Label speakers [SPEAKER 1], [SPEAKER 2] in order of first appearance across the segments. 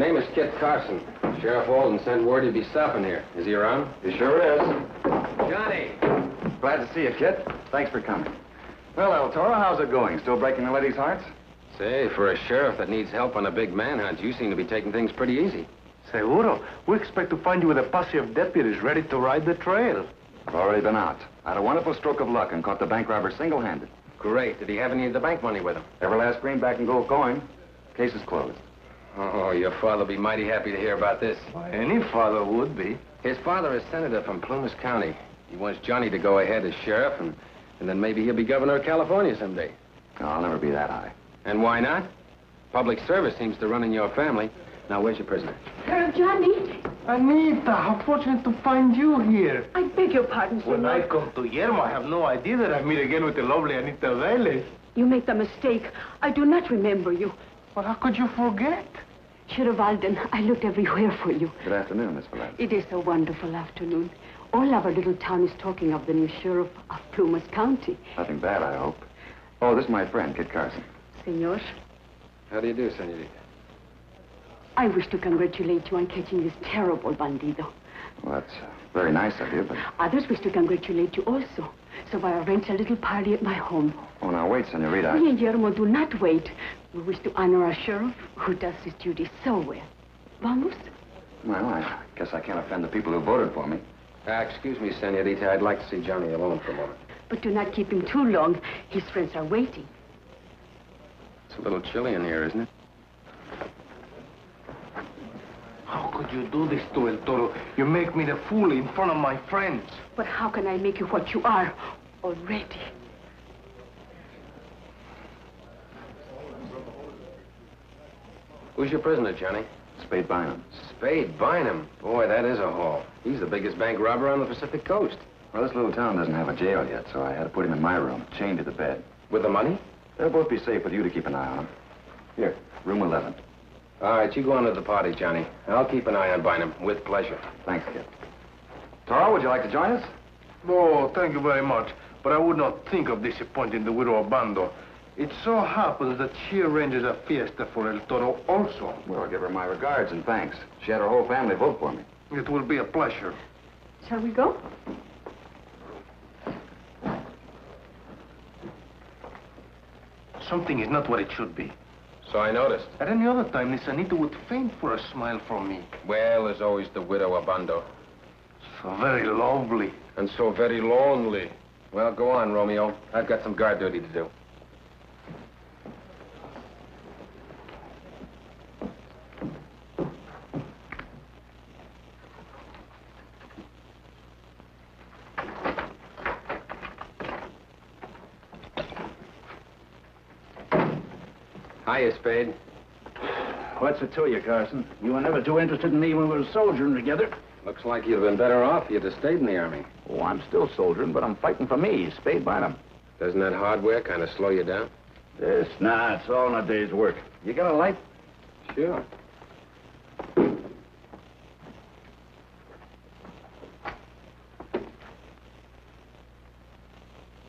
[SPEAKER 1] name is Kit Carson. Sheriff Walden sent word he'd be stopping here. Is he around?
[SPEAKER 2] He sure is.
[SPEAKER 1] Johnny!
[SPEAKER 2] Glad to see you, Kit. Thanks for coming. Well, El Toro, how's it going? Still breaking the ladies' hearts?
[SPEAKER 1] Say, for a sheriff that needs help on a big manhunt, you seem to be taking things pretty easy.
[SPEAKER 3] Seguro. We expect to find you with a posse of deputies ready to ride the trail.
[SPEAKER 2] I've already been out. I had a wonderful stroke of luck and caught the bank robber single-handed.
[SPEAKER 1] Great. Did he have any of the bank money with him?
[SPEAKER 2] Every last greenback and gold coin. Case is closed.
[SPEAKER 1] Oh, your father'll be mighty happy to hear about this.
[SPEAKER 3] Why, any father would be.
[SPEAKER 1] His father is senator from Plumas County. He wants Johnny to go ahead as sheriff, and then maybe he'll be governor of California someday.
[SPEAKER 2] No, I'll never be that high.
[SPEAKER 1] And why not? Public service seems to run in your family. Now, where's your prisoner?
[SPEAKER 4] Sheriff Johnny.
[SPEAKER 3] Anita, how fortunate to find you here.
[SPEAKER 4] I beg your pardon, senor.
[SPEAKER 3] When I come to Yermo, I have no idea that I meet again with the lovely Anita Vélez.
[SPEAKER 4] You make the mistake. I do not remember you.
[SPEAKER 3] Well, how could you forget?
[SPEAKER 4] Sheriff Walden, I looked everywhere for you.
[SPEAKER 2] Good afternoon, Miss Vélez.
[SPEAKER 4] It is a wonderful afternoon. All our little town is talking of the new sheriff of Plumas County.
[SPEAKER 2] Nothing bad, I hope. Oh, this is my friend, Kit Carson.
[SPEAKER 4] Senor,
[SPEAKER 1] How do you do, senorita?
[SPEAKER 4] I wish to congratulate you on catching this terrible bandido.
[SPEAKER 2] Well, that's very nice of you, but...
[SPEAKER 4] Others wish to congratulate you also. So I arranged a little party at my home.
[SPEAKER 2] Oh, now, wait, senorita.
[SPEAKER 4] We in Yermo do not wait. We wish to honor our sheriff, who does his duty so well. Vamos?
[SPEAKER 2] Well, I guess I can't offend the people who voted for me.
[SPEAKER 1] Excuse me, senorita. I'd like to see Johnny alone for a moment.
[SPEAKER 4] But do not keep him too long. His friends are waiting.
[SPEAKER 1] It's a little chilly in here, isn't it?
[SPEAKER 3] How could you do this to El Toro? You make me the fool in front of my friends.
[SPEAKER 4] But how can I make you what you are already?
[SPEAKER 1] Who's your prisoner, Johnny?
[SPEAKER 2] Spade Bynum.
[SPEAKER 1] Spade Bynum. Boy, that is a haul. He's the biggest bank robber on the Pacific Coast.
[SPEAKER 2] Well, this little town doesn't have a jail yet, so I had to put him in my room, chained to the bed.
[SPEAKER 1] With the money?
[SPEAKER 2] They'll both be safe with you to keep an eye on them. Here, room 11.
[SPEAKER 1] All right, you go on to the party, Johnny. I'll keep an eye on Bynum, with pleasure.
[SPEAKER 2] Thanks, Kit. Toro, would you like to join us?
[SPEAKER 3] Oh, thank you very much. But I would not think of disappointing the widow Obando. It so happens that she arranges a fiesta for El Toro also.
[SPEAKER 2] Well, I'll give her my regards and thanks. She had her whole family vote for me.
[SPEAKER 3] It will be a pleasure.
[SPEAKER 4] Shall we go?
[SPEAKER 3] Something is not what it should be.
[SPEAKER 1] So I noticed.
[SPEAKER 3] At any other time, Miss Anita would faint for a smile from me.
[SPEAKER 1] Well, there's always the widow Obando.
[SPEAKER 3] So very lovely.
[SPEAKER 1] And so very lonely. Well, go on, Romeo. I've got some guard duty to do. Hiya, Spade.
[SPEAKER 5] What's it to you, Carson? You were never too interested in me when we were soldiering together.
[SPEAKER 1] Looks like you'd have been better off if you'd have stayed in the Army.
[SPEAKER 5] Oh, I'm still soldiering, but I'm fighting for me, Spade Bynum.
[SPEAKER 1] Doesn't that hardware kind of slow you down?
[SPEAKER 5] Nah, it's all in a day's work. You got a light?
[SPEAKER 1] Sure.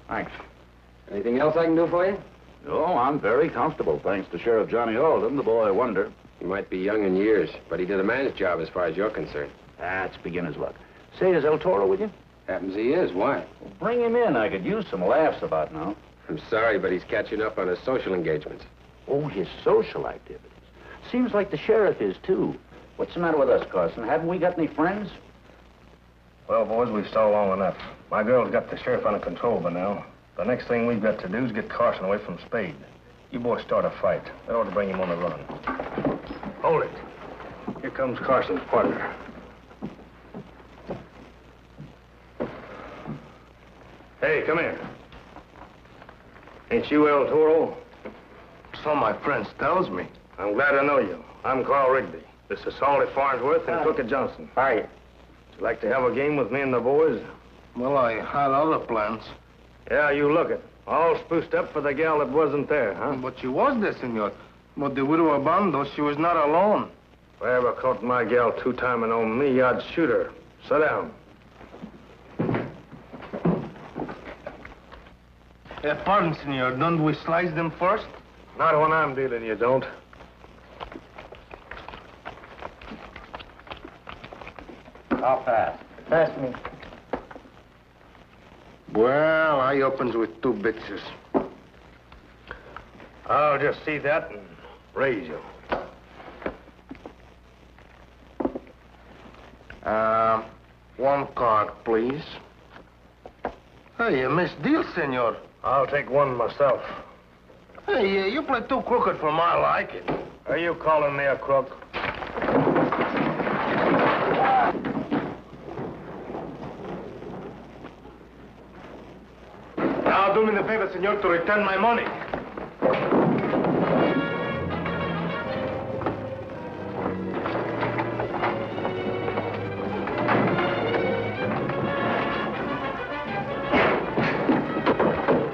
[SPEAKER 5] Thanks.
[SPEAKER 1] Anything else I can do for you?
[SPEAKER 5] Oh, I'm very comfortable, thanks to Sheriff Johnny Alden, the boy wonder.
[SPEAKER 1] He might be young in years, but he did a man's job as far as you're concerned.
[SPEAKER 5] That's beginner's luck. Say, is El Toro with you?
[SPEAKER 1] Happens he is. Why?
[SPEAKER 5] Well, bring him in. I could use some laughs about now.
[SPEAKER 1] I'm sorry, but he's catching up on his social engagements.
[SPEAKER 5] Oh, his social activities. Seems like the sheriff is, too. What's the matter with us, Carson? Haven't we got any friends?
[SPEAKER 6] Well, boys, we've stalled long enough. My girl's got the sheriff under control by now. The next thing we've got to do is get Carson away from Spade. You boys start a fight. That ought to bring him on the run. Hold it. Here comes Carson's partner. Hey, come here. Ain't you El Toro?
[SPEAKER 3] So my friends tells me.
[SPEAKER 6] I'm glad to know you. I'm Carl Rigby. This is Salty Farnsworth and Crooked Johnson.
[SPEAKER 3] Hi.
[SPEAKER 6] Would you like to have a game with me and the boys?
[SPEAKER 3] Well, I had other plans.
[SPEAKER 6] Yeah, you look it. All spruced up for the gal that wasn't there, huh?
[SPEAKER 3] But she was there, senor. But the widow Obando, she was not alone.
[SPEAKER 6] If I ever caught my gal two-timing on me, I'd shoot her. Sit down.
[SPEAKER 3] Pardon, senor. Don't we slice them first?
[SPEAKER 6] Not when I'm dealing, you don't.
[SPEAKER 2] How fast?
[SPEAKER 6] Pass me.
[SPEAKER 3] Well, I opens with 2 bitches.
[SPEAKER 6] I'll just see that and raise you.
[SPEAKER 3] 1 card, please. Hey, Miss Deal, senor.
[SPEAKER 6] I'll take 1 myself.
[SPEAKER 3] Hey, you play too crooked for my liking.
[SPEAKER 6] Are you calling me a crook?
[SPEAKER 3] Now do me the favor, senor, to return my money.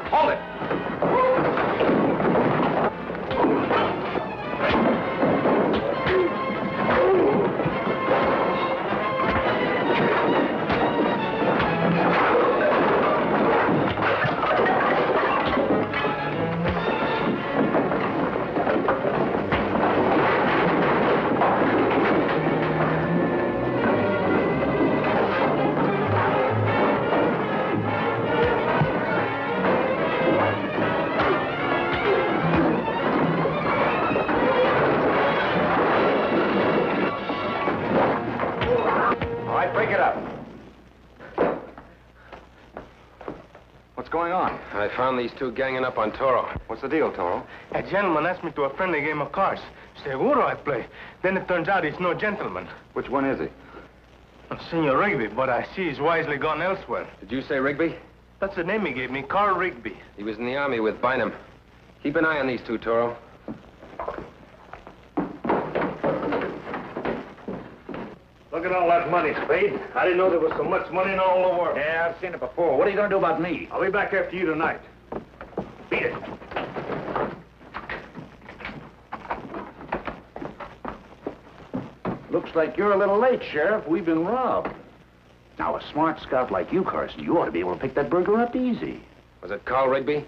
[SPEAKER 2] Hold it! Break it up. What's going on?
[SPEAKER 1] I found these 2 ganging up on Toro.
[SPEAKER 2] What's the deal, Toro?
[SPEAKER 3] A gentleman asked me to a friendly game of cards. Seguro I play. Then it turns out he's no gentleman.
[SPEAKER 2] Which one is he?
[SPEAKER 3] Senor Rigby, but I see he's wisely gone elsewhere.
[SPEAKER 1] Did you say Rigby?
[SPEAKER 3] That's the name he gave me, Carl Rigby.
[SPEAKER 1] He was in the army with Bynum. Keep an eye on these 2, Toro.
[SPEAKER 6] Look at all that money, Spade. I didn't know there was so much money in all the world.
[SPEAKER 5] Yeah, I've seen it before. What are you going to do about me?
[SPEAKER 6] I'll be back after you tonight. Beat it.
[SPEAKER 5] Looks like you're a little late, Sheriff. We've been robbed. Now, a smart scout like you, Carson, you ought to be able to pick that burglar up easy.
[SPEAKER 1] Was it Carl Rigby?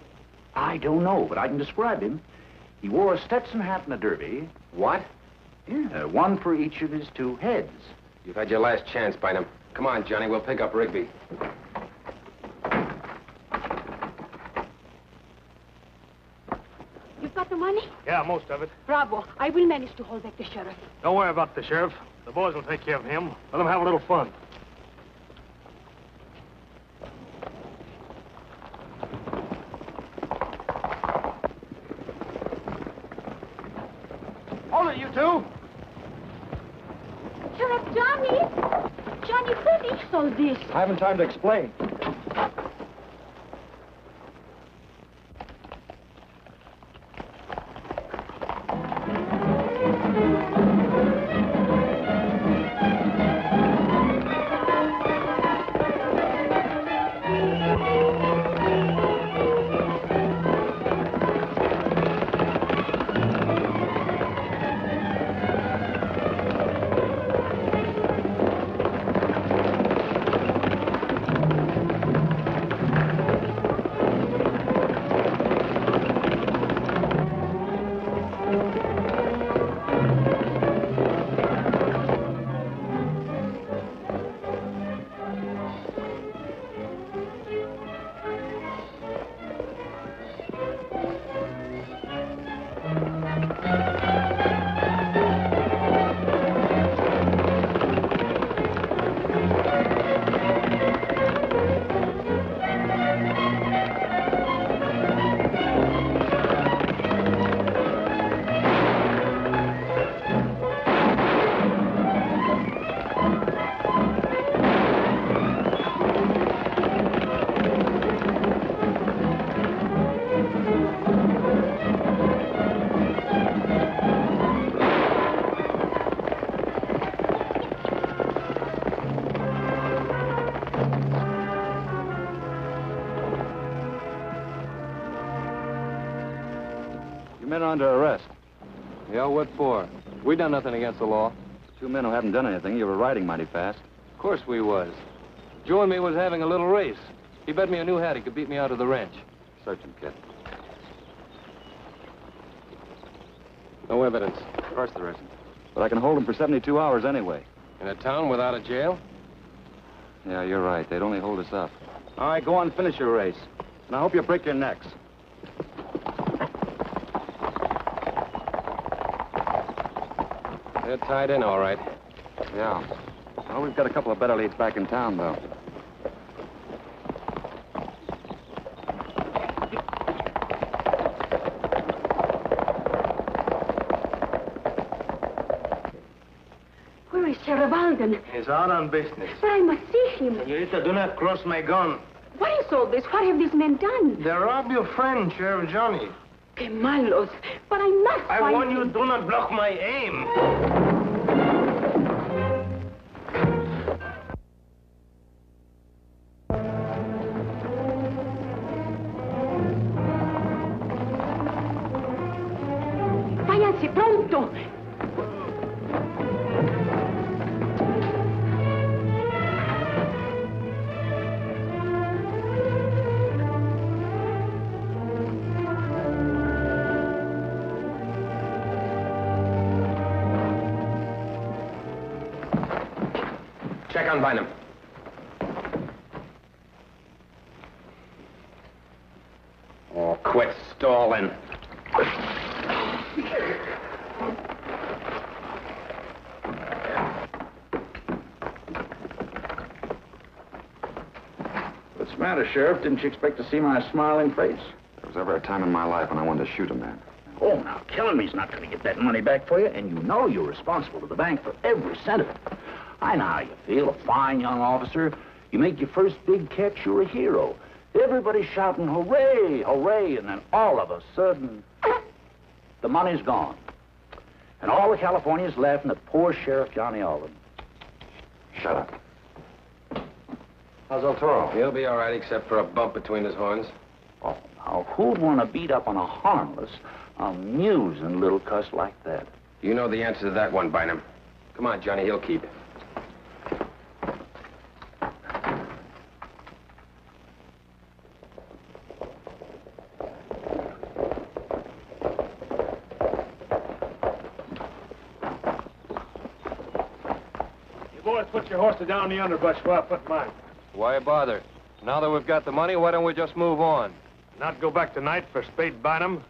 [SPEAKER 5] I don't know, but I can describe him. He wore a Stetson hat and a derby.
[SPEAKER 1] What?
[SPEAKER 5] Yeah, 1 for each of his 2 heads.
[SPEAKER 1] You've had your last chance, Bynum. Come on, Johnny, we'll pick up Rigby.
[SPEAKER 4] You've got the money?
[SPEAKER 6] Yeah, most of it.
[SPEAKER 4] Bravo. I will manage to hold back the sheriff.
[SPEAKER 6] Don't worry about the sheriff. The boys will take care of him. Let them have a little fun.
[SPEAKER 3] Hold it, you 2.
[SPEAKER 4] Sheriff Johnny! Johnny, what is all this?
[SPEAKER 3] I haven't time to explain.
[SPEAKER 7] Men are under arrest. Yeah, what for? We done nothing against the law.
[SPEAKER 2] 2 men who haven't done anything. You were riding mighty fast.
[SPEAKER 7] Of course we was. Joe and me was having a little race. He bet me a new hat he could beat me out of the ranch.
[SPEAKER 2] Search him, kid.
[SPEAKER 7] No evidence.
[SPEAKER 2] Of course there isn't. But I can hold him for 72 hours anyway.
[SPEAKER 7] In a town without a jail? Yeah, you're right. They'd only hold us up.
[SPEAKER 5] All right, go on and finish your race. And I hope you break your necks.
[SPEAKER 1] They're tied in all right.
[SPEAKER 7] Yeah. Well, we've got a couple of better leads back in town, though.
[SPEAKER 4] Where is Sheriff Alden?
[SPEAKER 3] He's out on business.
[SPEAKER 4] But I must see him.
[SPEAKER 3] Senorita, do not cross my gun.
[SPEAKER 4] What is all this? What have these men done?
[SPEAKER 3] They robbed your friend, Sheriff Johnny.
[SPEAKER 4] Que malos. But I must
[SPEAKER 3] I
[SPEAKER 4] find
[SPEAKER 3] warn you,
[SPEAKER 4] him.
[SPEAKER 3] do not block my aim.
[SPEAKER 4] Váyanse pronto.
[SPEAKER 1] Check on Bynum. Oh, quit stalling.
[SPEAKER 5] What's the matter, Sheriff? Didn't you expect to see my smiling face?
[SPEAKER 2] There was ever a time in my life when I wanted to shoot a man.
[SPEAKER 5] Oh, now, killing me's not going to get that money back for you, and you know you're responsible to the bank for every cent of it. I know how you feel, a fine young officer. You make your first big catch, you're a hero. Everybody's shouting, hooray, hooray, and then all of a sudden, the money's gone. And all of California's laughing at poor Sheriff Johnny Alden.
[SPEAKER 2] Shut up. How's El Toro?
[SPEAKER 1] He'll be all right, except for a bump between his horns.
[SPEAKER 5] Oh, now, who'd want to beat up on a harmless, amusing little cuss like that?
[SPEAKER 1] You know the answer to that one, Bynum. Come on, Johnny, he'll keep.
[SPEAKER 6] Boys, put your horses down in the underbrush while I put mine.
[SPEAKER 7] Why bother? Now that we've got the money, why don't we just move on?
[SPEAKER 6] Not go back tonight for Spade Bynum.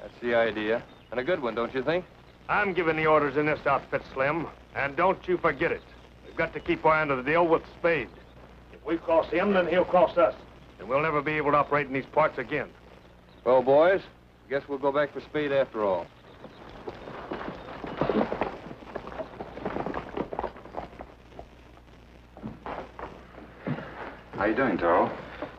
[SPEAKER 7] That's the idea. And a good one, don't you think?
[SPEAKER 6] I'm giving the orders in this outfit, Slim. And don't you forget it. We've got to keep our end of the deal with Spade. If we cross him, then he'll cross us. And we'll never be able to operate in these parts again.
[SPEAKER 7] Well, boys, guess we'll go back for Spade after all.
[SPEAKER 2] How you doing, Toro?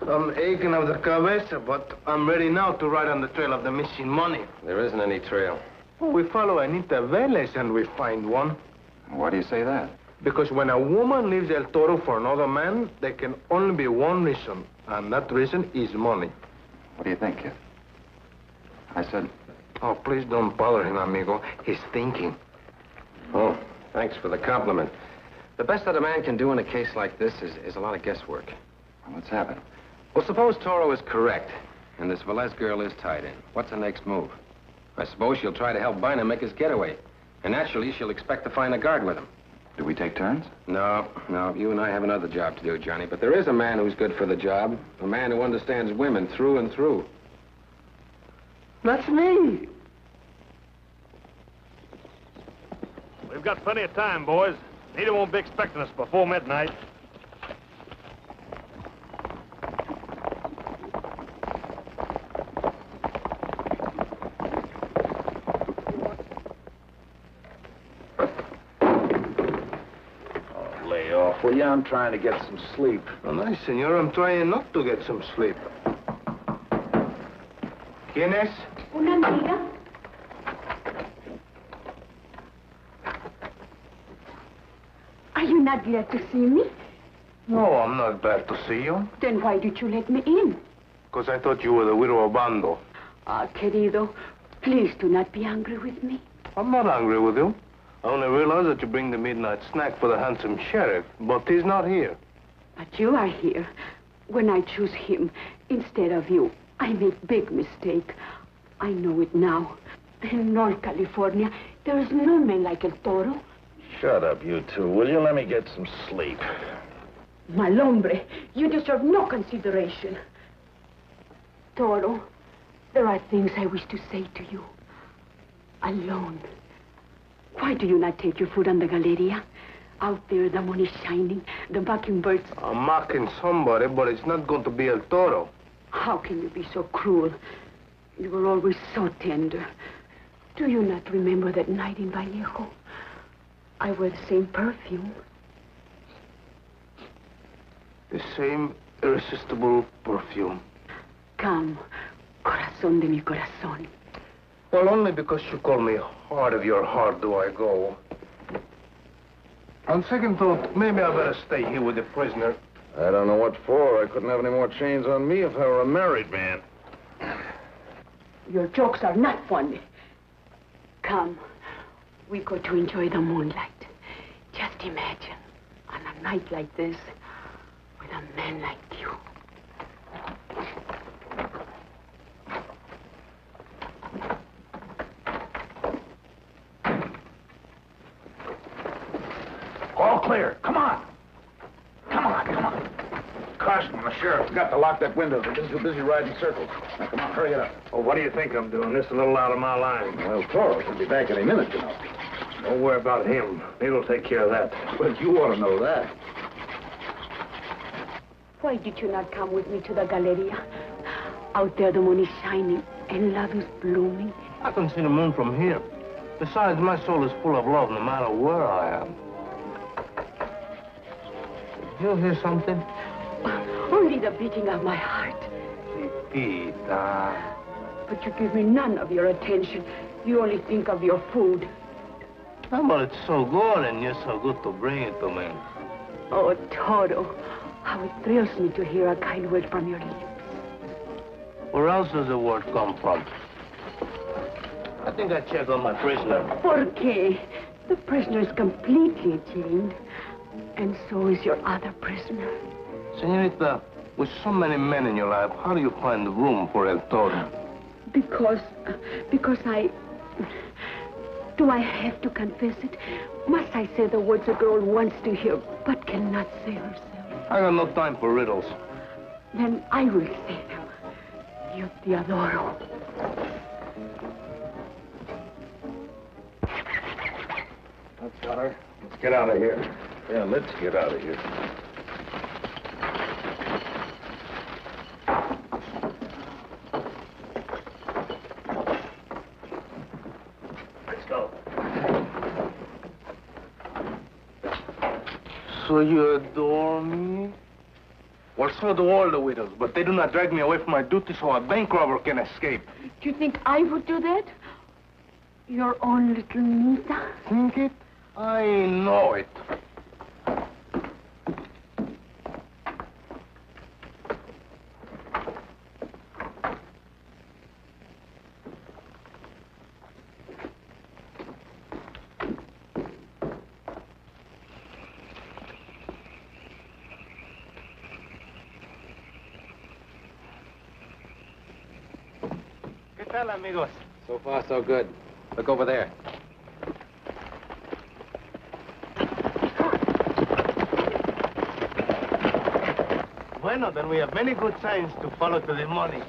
[SPEAKER 3] I'm aching of the cabeza, but I'm ready now to ride on the trail of the missing money.
[SPEAKER 1] There isn't any trail.
[SPEAKER 3] Oh, we follow Anita Velez and we find one.
[SPEAKER 2] Why do you say that?
[SPEAKER 3] Because when a woman leaves El Toro for another man, there can only be one reason, and that reason is money.
[SPEAKER 2] What do you think, kid? I said,
[SPEAKER 3] Oh, please don't bother him, amigo. He's thinking.
[SPEAKER 1] Oh, thanks for the compliment. The best that a man can do in a case like this is a lot of guesswork.
[SPEAKER 2] well, let's have it.
[SPEAKER 1] Well, suppose Toro is correct, and this Velez girl is tied in. What's the next move? I suppose she'll try to help Bynum make his getaway. And naturally, she'll expect to find a guard with him.
[SPEAKER 2] Do we take turns?
[SPEAKER 1] No, you and I have another job to do, Johnny. But there is a man who's good for the job. A man who understands women through and through.
[SPEAKER 3] That's me.
[SPEAKER 6] We've got plenty of time, boys. Nita won't be expecting us before midnight.
[SPEAKER 5] Lay off, will you? I'm trying to get some sleep.
[SPEAKER 3] Oh, nice, senor. I'm trying not to get some sleep. ¿Quién es?
[SPEAKER 4] Una amiga. Are you not glad to see me?
[SPEAKER 3] No, I'm not glad to see you.
[SPEAKER 4] Then why did you let me in?
[SPEAKER 3] Because I thought you were the widow Obando.
[SPEAKER 4] Ah, querido, please do not be angry with me.
[SPEAKER 3] I'm not angry with you. I only realized that you bring the midnight snack for the handsome sheriff, but he's not here.
[SPEAKER 4] But you are here. When I choose him instead of you, I make big mistake. I know it now. In North California, there is no man like El Toro.
[SPEAKER 5] Shut up, you two, will you? Let me get some sleep.
[SPEAKER 4] Malombre, you deserve no consideration. Toro, there are things I wish to say to you. Alone. Why do you not take your food on the Galleria? Out there, the moon is shining, the mockingbirds.
[SPEAKER 3] I'm mocking somebody, but it's not going to be El Toro.
[SPEAKER 4] How can you be so cruel? You were always so tender. Do you not remember that night in Vallejo? I wear the same perfume.
[SPEAKER 3] The same irresistible perfume.
[SPEAKER 4] Come, corazón de mi corazón.
[SPEAKER 3] Well, only because you call me heart of your heart do I go. On second thought, maybe I better stay here with the prisoner.
[SPEAKER 2] I don't know what for. I couldn't have any more chains on me if I were a married man.
[SPEAKER 4] Your jokes are not funny. Come, we go to enjoy the moonlight. Just imagine, on a night like this, with a man like you.
[SPEAKER 5] All clear. Come on. Come on, come on. Carson, the sheriff's got to lock that window. They've been too busy riding circles. Now, come on, hurry it up.
[SPEAKER 6] Well, what do you think I'm doing? This is a little out of my line.
[SPEAKER 5] Well, Toro should be back any minute, you know.
[SPEAKER 6] Don't worry about him. He'll take care of that.
[SPEAKER 5] Well, you ought to know that.
[SPEAKER 4] Why did you not come with me to the Galleria? Out there, the moon is shining and love is blooming.
[SPEAKER 3] I can see the moon from here. Besides, my soul is full of love no matter where I am. Did you hear something?
[SPEAKER 4] Only the beating of my heart.
[SPEAKER 3] Chiquita.
[SPEAKER 4] But you give me none of your attention. You only think of your food.
[SPEAKER 3] Oh, but it's so good, and you're so good to bring it to me.
[SPEAKER 4] Oh, Toro, how it thrills me to hear a kind word from your lips.
[SPEAKER 3] Where else does the word come from? I think I checked on my prisoner.
[SPEAKER 4] ¿Por qué? The prisoner is completely chained. And so is your other prisoner.
[SPEAKER 3] Senorita, with so many men in your life, how do you find the room for El Toro?
[SPEAKER 4] Because I... Do I have to confess it? Must I say the words a girl wants to hear but cannot say herself?
[SPEAKER 3] I got no time for riddles.
[SPEAKER 4] Then I will say them. Yo te adoro.
[SPEAKER 6] That's got her. Let's get out of here.
[SPEAKER 2] Yeah, let's get out of here.
[SPEAKER 5] Let's go.
[SPEAKER 3] So you adore me? Well, so do all the widows, but they do not drag me away from my duty so a bank robber can escape.
[SPEAKER 4] Do you think I would do that? Your own little Nita?
[SPEAKER 3] Think it? I know it. ¿Qué tal, amigos?
[SPEAKER 1] So far, so good. Look over there.
[SPEAKER 3] Bueno, then we have many good signs to follow to the money.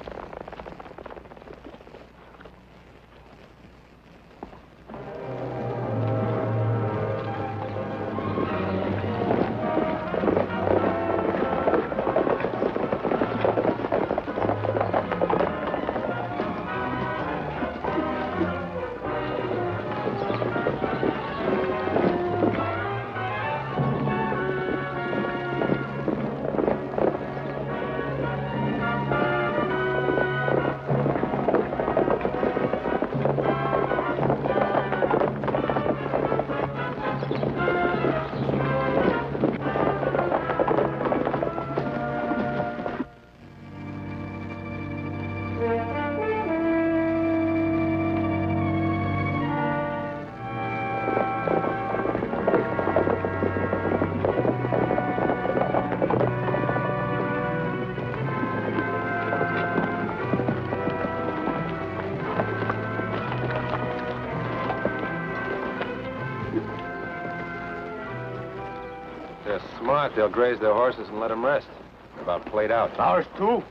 [SPEAKER 7] smart. They'll graze their horses and let them rest. They're about played out.
[SPEAKER 3] Ours, too?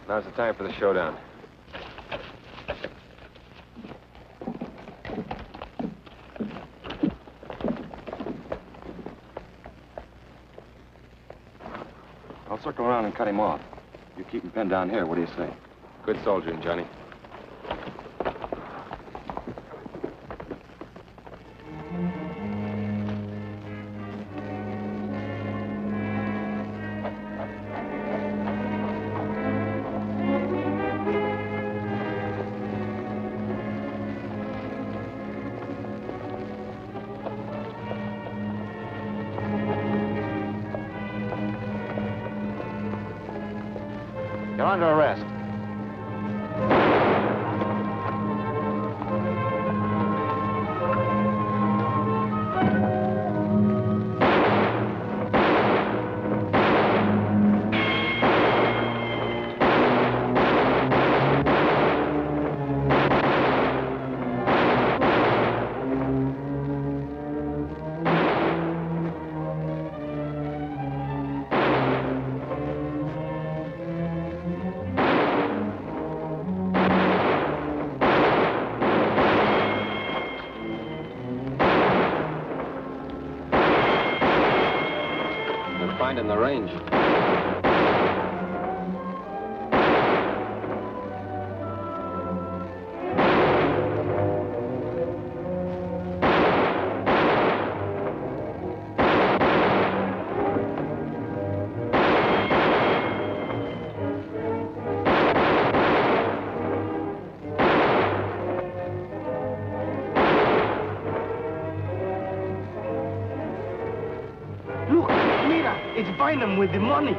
[SPEAKER 7] Now's the time for the showdown.
[SPEAKER 2] I'll circle around and cut him off. You keep him pinned down here. What do you say?
[SPEAKER 7] Good soldiering, Johnny.
[SPEAKER 2] You're under arrest.
[SPEAKER 1] Find in the range.
[SPEAKER 3] Look, mira, it's Bynum with the money.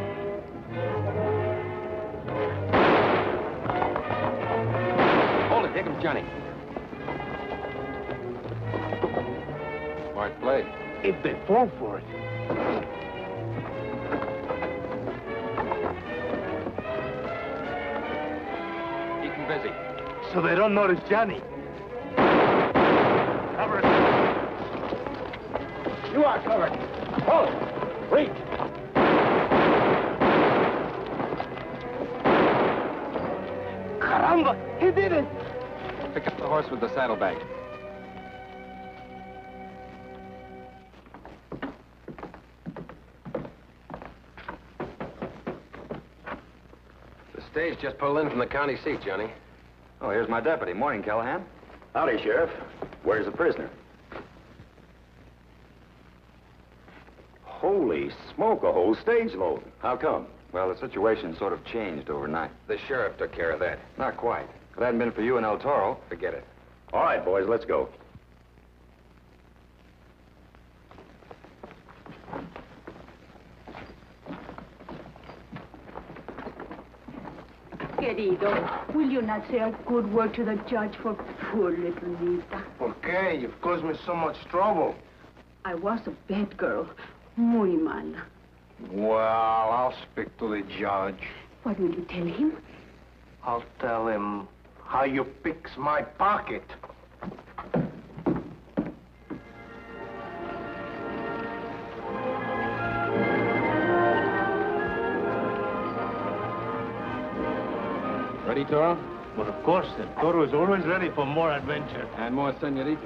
[SPEAKER 1] Hold it, here comes Johnny. Smart play.
[SPEAKER 3] If they fall for it.
[SPEAKER 1] Keep him busy.
[SPEAKER 3] So they don't notice Johnny. Cover it. You are covered. Hold it. Reach. Caramba, he did it.
[SPEAKER 1] Pick up the horse with the saddlebag. The stage just pulled in from the county seat, Johnny.
[SPEAKER 2] Oh, here's my deputy. Morning, Callahan.
[SPEAKER 5] Howdy, Sheriff. Where's the prisoner? Holy smoke, a whole stage load. How come?
[SPEAKER 2] Well, the situation sort of changed overnight.
[SPEAKER 1] The sheriff took care of that.
[SPEAKER 2] Not quite. If it hadn't been for you and El Toro,
[SPEAKER 1] Forget it.
[SPEAKER 5] All right, boys, let's go.
[SPEAKER 4] Querido, will you not say a good word to the judge for poor little Nita?
[SPEAKER 3] ¿Por qué? You've caused me so much trouble.
[SPEAKER 4] I was a bad girl. Muy mala.
[SPEAKER 3] Well, I'll speak to the judge.
[SPEAKER 4] What will you tell him?
[SPEAKER 3] I'll tell him how you picks my pocket.
[SPEAKER 7] Ready, Toro?
[SPEAKER 3] Well, of course, El Toro is always ready for more adventure.
[SPEAKER 7] And more senoritas.